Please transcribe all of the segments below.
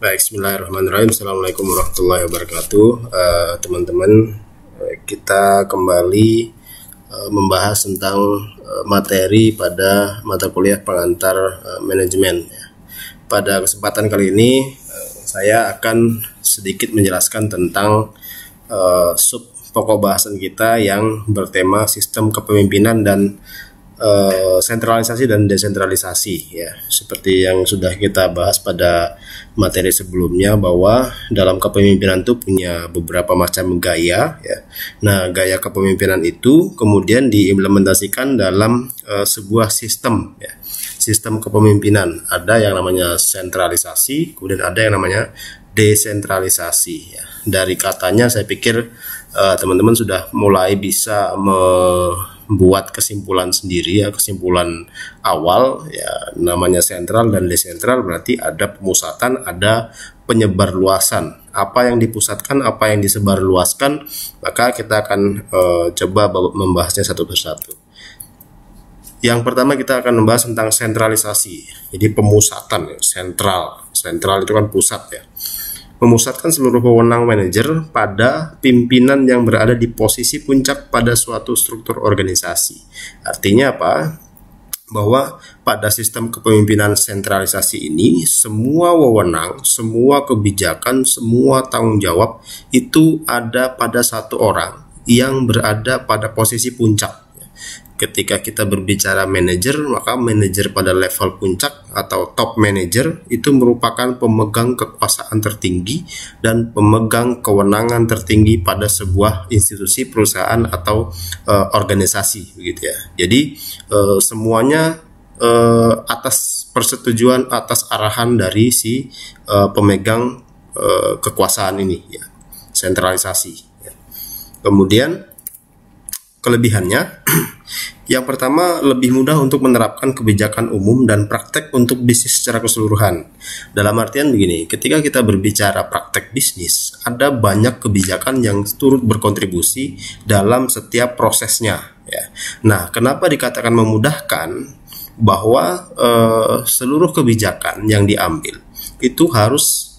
Baik, bismillahirrahmanirrahim. Assalamualaikum warahmatullahi wabarakatuh. Teman-teman, kita kembali membahas tentang materi pada mata kuliah pengantar manajemen. Pada kesempatan kali ini, saya akan sedikit menjelaskan tentang sub pokok bahasan kita yang bertema sistem kepemimpinan dan sentralisasi dan desentralisasi, ya, seperti yang sudah kita bahas pada materi sebelumnya, bahwa dalam kepemimpinan itu punya beberapa macam gaya, ya. Nah, gaya kepemimpinan itu kemudian diimplementasikan dalam sebuah sistem, ya. Sistem kepemimpinan ada yang namanya sentralisasi, kemudian ada yang namanya desentralisasi, ya. Dari katanya saya pikir teman-teman sudah mulai bisa membuat kesimpulan sendiri, ya, kesimpulan awal, ya. Namanya sentral dan desentral berarti ada pemusatan, ada penyebarluasan. Apa yang dipusatkan, apa yang disebarluaskan, maka kita akan coba membahasnya satu persatu. Yang pertama kita akan membahas tentang sentralisasi. Jadi pemusatan, ya, sentral itu kan pusat, ya. Memusatkan seluruh wewenang manajer pada pimpinan yang berada di posisi puncak pada suatu struktur organisasi. Artinya apa? Bahwa pada sistem kepemimpinan sentralisasi ini, semua wewenang, semua kebijakan, semua tanggung jawab itu ada pada satu orang yang berada pada posisi puncak. Ketika kita berbicara manajer, maka manajer pada level puncak atau top manager itu merupakan pemegang kekuasaan tertinggi dan pemegang kewenangan tertinggi pada sebuah institusi, perusahaan atau organisasi, begitu ya. Jadi semuanya atas persetujuan, atas arahan dari si pemegang kekuasaan ini, ya. Sentralisasi, ya. Kemudian kelebihannya, yang pertama, lebih mudah untuk menerapkan kebijakan umum dan praktek untuk bisnis secara keseluruhan. Dalam artian begini, ketika kita berbicara praktek bisnis, ada banyak kebijakan yang turut berkontribusi dalam setiap prosesnya, ya. Nah, kenapa dikatakan memudahkan? Bahwa seluruh kebijakan yang diambil itu harus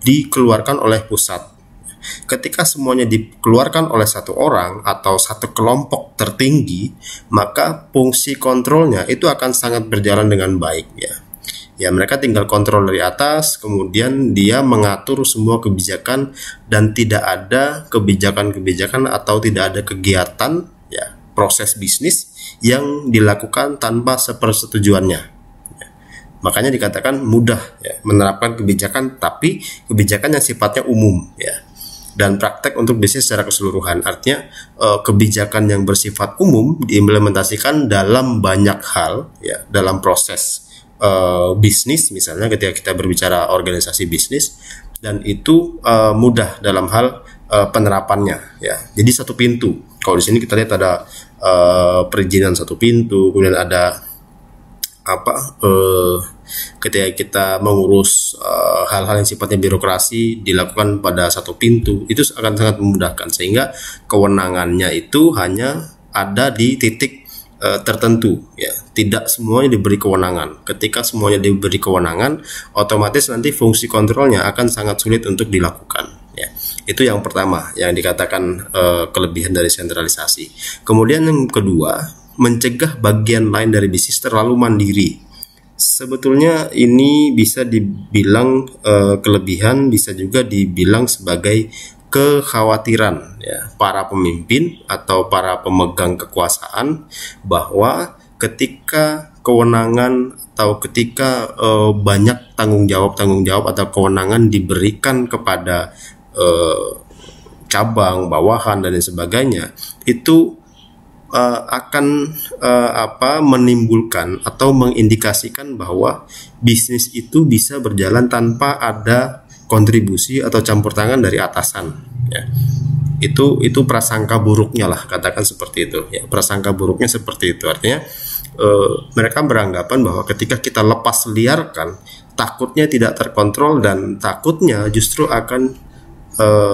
dikeluarkan oleh pusat. Ketika semuanya dikeluarkan oleh satu orang atau satu kelompok tertinggi, maka fungsi kontrolnya itu akan sangat berjalan dengan baik, ya. Ya, mereka tinggal kontrol dari atas, kemudian dia mengatur semua kebijakan dan tidak ada kebijakan-kebijakan atau tidak ada kegiatan, ya, proses bisnis yang dilakukan tanpa sepersetujuannya. Makanya dikatakan mudah, ya, menerapkan kebijakan, tapi kebijakan yang sifatnya umum, ya, dan praktek untuk bisnis secara keseluruhan. Artinya kebijakan yang bersifat umum diimplementasikan dalam banyak hal, ya, dalam proses bisnis, misalnya ketika kita berbicara organisasi bisnis, dan itu mudah dalam hal penerapannya, ya. Jadi satu pintu. Kalau di sini kita lihat ada perizinan satu pintu, kemudian ada ketika kita mengurus hal-hal yang sifatnya birokrasi dilakukan pada satu pintu, itu akan sangat memudahkan, sehingga kewenangannya itu hanya ada di titik tertentu, ya. Tidak semuanya diberi kewenangan. Ketika semuanya diberi kewenangan, otomatis nanti fungsi kontrolnya akan sangat sulit untuk dilakukan, ya. Itu yang pertama yang dikatakan kelebihan dari sentralisasi. Kemudian yang kedua, mencegah bagian lain dari bisnis terlalu mandiri. Sebetulnya ini bisa dibilang kelebihan, bisa juga dibilang sebagai kekhawatiran, ya, para pemimpin atau para pemegang kekuasaan, bahwa ketika kewenangan atau ketika banyak tanggung jawab atau kewenangan diberikan kepada cabang, bawahan dan lain sebagainya, itu akan menimbulkan atau mengindikasikan bahwa bisnis itu bisa berjalan tanpa ada kontribusi atau campur tangan dari atasan, ya. Itu prasangka buruknya lah, katakan seperti itu, ya. Prasangka buruknya seperti itu, artinya mereka beranggapan bahwa ketika kita lepas liarkan, takutnya tidak terkontrol dan takutnya justru akan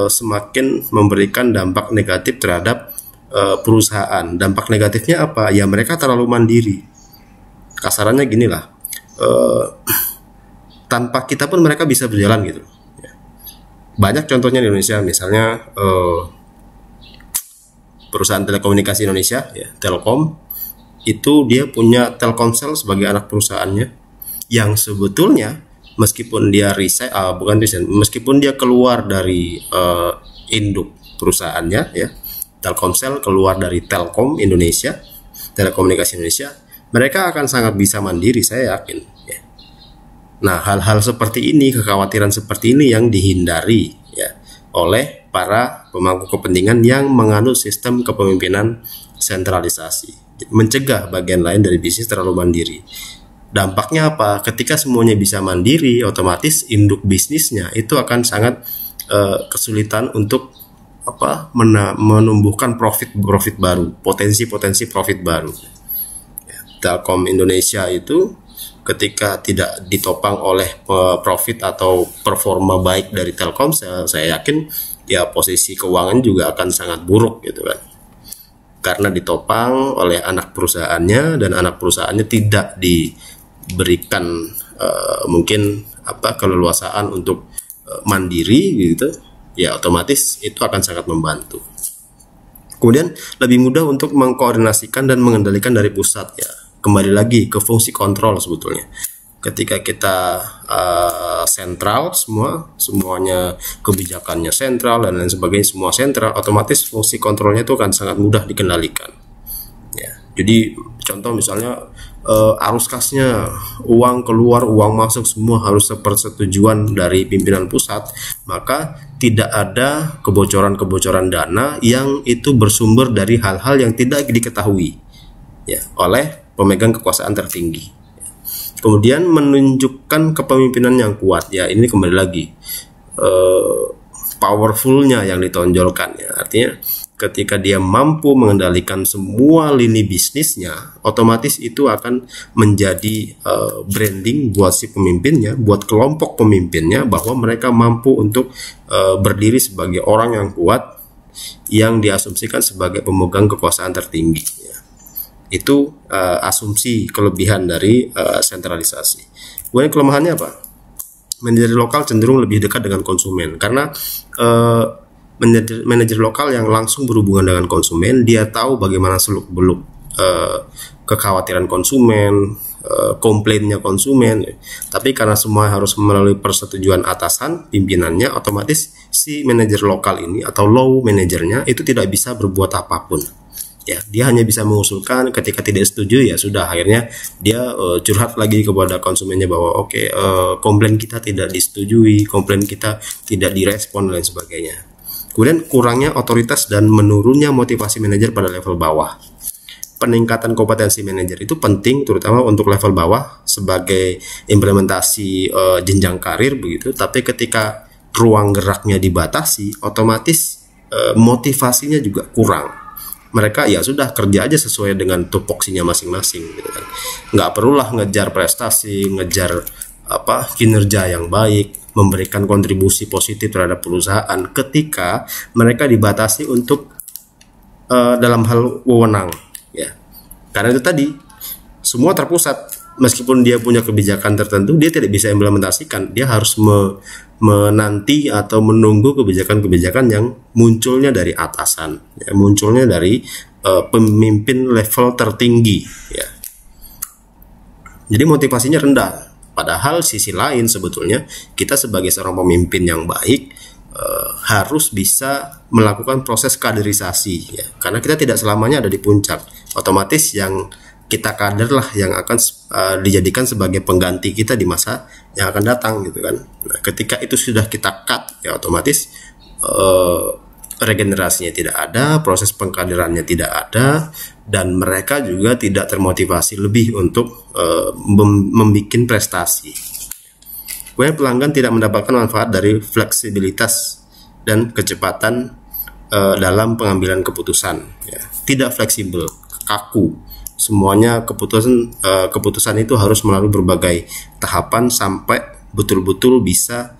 semakin memberikan dampak negatif terhadap perusahaan. Dampak negatifnya apa? Ya, mereka terlalu mandiri. Kasarannya ginilah, tanpa kita pun mereka bisa berjalan gitu. Banyak contohnya di Indonesia, misalnya perusahaan telekomunikasi Indonesia, ya, Telkom, itu dia punya Telkomsel sebagai anak perusahaannya, yang sebetulnya meskipun dia meskipun dia keluar dari induk perusahaannya, ya, Telkomsel keluar dari Telkom Indonesia, Telekomunikasi Indonesia, mereka akan sangat bisa mandiri, saya yakin, ya. Nah, hal-hal seperti ini, kekhawatiran seperti ini yang dihindari, ya, oleh para pemangku kepentingan yang menganut sistem kepemimpinan sentralisasi, mencegah bagian lain dari bisnis terlalu mandiri. Dampaknya apa? Ketika semuanya bisa mandiri, otomatis induk bisnisnya itu akan sangat kesulitan untuk menumbuhkan profit baru, potensi profit baru. Telkom Indonesia itu ketika tidak ditopang oleh profit atau performa baik dari Telkom, saya yakin ya posisi keuangan juga akan sangat buruk gitu kan, karena ditopang oleh anak perusahaannya, dan anak perusahaannya tidak diberikan mungkin keleluasaan untuk mandiri gitu, ya otomatis itu akan sangat membantu. Kemudian lebih mudah untuk mengkoordinasikan dan mengendalikan dari pusat, ya. Kembali lagi ke fungsi kontrol sebetulnya. Ketika kita sentral, semuanya kebijakannya sentral dan lain sebagainya, semua sentral, otomatis fungsi kontrolnya itu akan sangat mudah dikendalikan. Ya, jadi contoh misalnya arus kasnya, uang keluar, uang masuk, semua harus sepersetujuan dari pimpinan pusat, maka tidak ada kebocoran dana yang itu bersumber dari hal-hal yang tidak diketahui, ya, oleh pemegang kekuasaan tertinggi. Kemudian menunjukkan kepemimpinan yang kuat, ya, ini kembali lagi powerfulnya yang ditonjolkan, ya. Artinya ketika dia mampu mengendalikan semua lini bisnisnya, otomatis itu akan menjadi branding buat si pemimpinnya, buat kelompok pemimpinnya, bahwa mereka mampu untuk berdiri sebagai orang yang kuat, yang diasumsikan sebagai pemegang kekuasaan tertinggi, ya. Itu asumsi kelebihan dari sentralisasi. Kemudian kelemahannya apa? Manajer lokal cenderung lebih dekat dengan konsumen, karena manajer lokal yang langsung berhubungan dengan konsumen, dia tahu bagaimana seluk-beluk kekhawatiran konsumen, komplainnya konsumen. Tapi karena semua harus melalui persetujuan atasan, pimpinannya, otomatis si manajer lokal ini atau low manajernya itu tidak bisa berbuat apapun. Ya, dia hanya bisa mengusulkan, ketika tidak setuju ya sudah, akhirnya dia curhat lagi kepada konsumennya bahwa komplain kita tidak disetujui, komplain kita tidak direspon dan lain sebagainya. Kemudian kurangnya otoritas dan menurunnya motivasi manajer pada level bawah. Peningkatan kompetensi manajer itu penting, terutama untuk level bawah sebagai implementasi jenjang karir begitu. Tapi ketika ruang geraknya dibatasi, otomatis motivasinya juga kurang. Mereka ya sudah kerja aja sesuai dengan tupoksinya masing-masing, gitu kan. Nggak perlulah ngejar prestasi, ngejar kinerja yang baik, memberikan kontribusi positif terhadap perusahaan ketika mereka dibatasi untuk dalam hal wewenang, ya. Karena itu tadi semua terpusat, meskipun dia punya kebijakan tertentu, dia tidak bisa implementasikan, dia harus menanti atau menunggu kebijakan-kebijakan yang munculnya dari atasan, ya, munculnya dari pemimpin level tertinggi, ya. Jadi motivasinya rendah. Padahal sisi lain sebetulnya kita sebagai seorang pemimpin yang baik harus bisa melakukan proses kaderisasi, ya. Karena kita tidak selamanya ada di puncak. Otomatis yang kita kader lah yang akan dijadikan sebagai pengganti kita di masa yang akan datang, gitu kan. Nah, ketika itu sudah kita cut, ya otomatis regenerasinya tidak ada, proses pengkaderannya tidak ada, dan mereka juga tidak termotivasi lebih untuk membuat prestasi. Kemudian pelanggan tidak mendapatkan manfaat dari fleksibilitas dan kecepatan dalam pengambilan keputusan, ya. Tidak fleksibel, kaku. Semuanya keputusan itu harus melalui berbagai tahapan sampai betul-betul bisa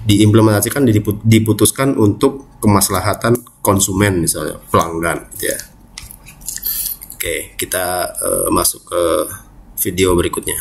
diimplementasikan, diputuskan untuk kemaslahatan konsumen, misalnya pelanggan, gitu ya. Oke, kita masuk ke video berikutnya.